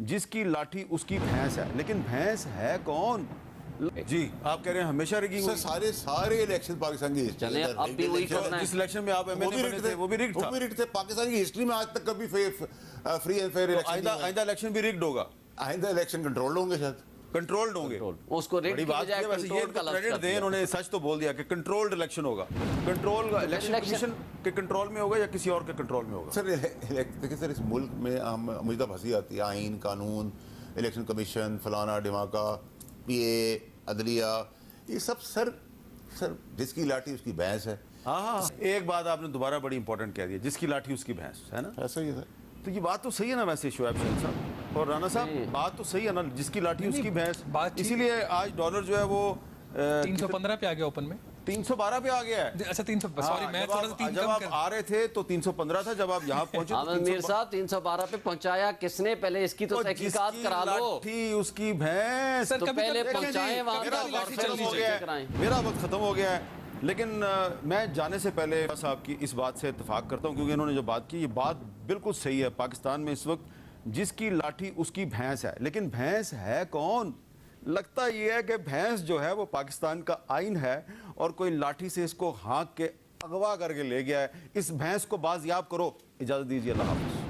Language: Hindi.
जिसकी लाठी उसकी भैंस है, लेकिन भैंस है कौन? जी आप कह रहे हैं हमेशा रिगिंग हुई? सारे इलेक्शन पाकिस्तान की चले अब भी वही करना है। जिस इलेक्शन में आप एमएलए बने थे वो भी रिग्ड था। पाकिस्तान की हिस्ट्री में आज तक कभी फ्री एंड फेयर इलेक्शन आइंदा इलेक्शन भी रिग्ड होगा, आइंदा इलेक्शन कंट्रोल होंगे, शायद कंट्रोल्ड होंगे। उसको रेट बड़ी की बात बजाय है, वैसे ये कंट्रोल का लफ्ज़ क्रेडिट कर दें, दिया। इन्होंने सच तो बोल दिया कि कंट्रोल्ड इलेक्शन होगा। कंट्रोल इलेक्शन कमीशन के कंट्रोल में होगा या किसी और के कंट्रोल में होगा? सर देखिए सर, इस मुल्क में हम मुझे तो हंसी आती है, आइन कानून, इलेक्शन कमीशन, फलाना ढिमाका, पीए, अदलिया, ये सब सर जिसकी लाठी उसकी भैंस है। हाँ, एक बात आपने दोबारा बड़ी इंपॉर्टेंट कह दी है, जिसकी लाठी उसकी भैंस है ना। ऐसा ही है सर। तो ये बात तो सही है ना वैसे शोएब शहीन साहब और राना साहब, बात तो सही है ना, जिसकी लाठी उसकी भैंस। इसीलिए आज डॉलर जो है वो 315 पे आ गया ओपन में, 312 पे आ गया है। अच्छा 300, सॉरी मैं थोड़ा सा 3 जब आप आ रहे थे तो 315 था, जब आप यहाँ पहुंचे आमिर मीर साहब 312 पे पहुंचाया किसने? पहले इसकी तो तहकीकात करा लो। लाठी उसकी भैंस सर, तो कभी पहले कभी पहुंचाए वहां मेरा तक, वक्त और फिर खत्म हो चीजें गया कराएं। है, मेरा वक्त खत्म हो गया है। लेकिन मैं जाने से पहले साहब की इस बात से इत्तेफाक करता हूँ, क्योंकि इन्होंने जो बात की ये बात बिल्कुल सही है। पाकिस्तान में इस वक्त जिसकी लाठी उसकी भैंस है, लेकिन भैंस है कौन? लगता ये है कि भैंस जो है वो पाकिस्तान का आइन है और कोई लाठी से इसको हाँक के अगवा करके ले गया है। इस भैंस को बाजियाब करो। इजाज़त दीजिए, अल्लाह हाफ़िज़।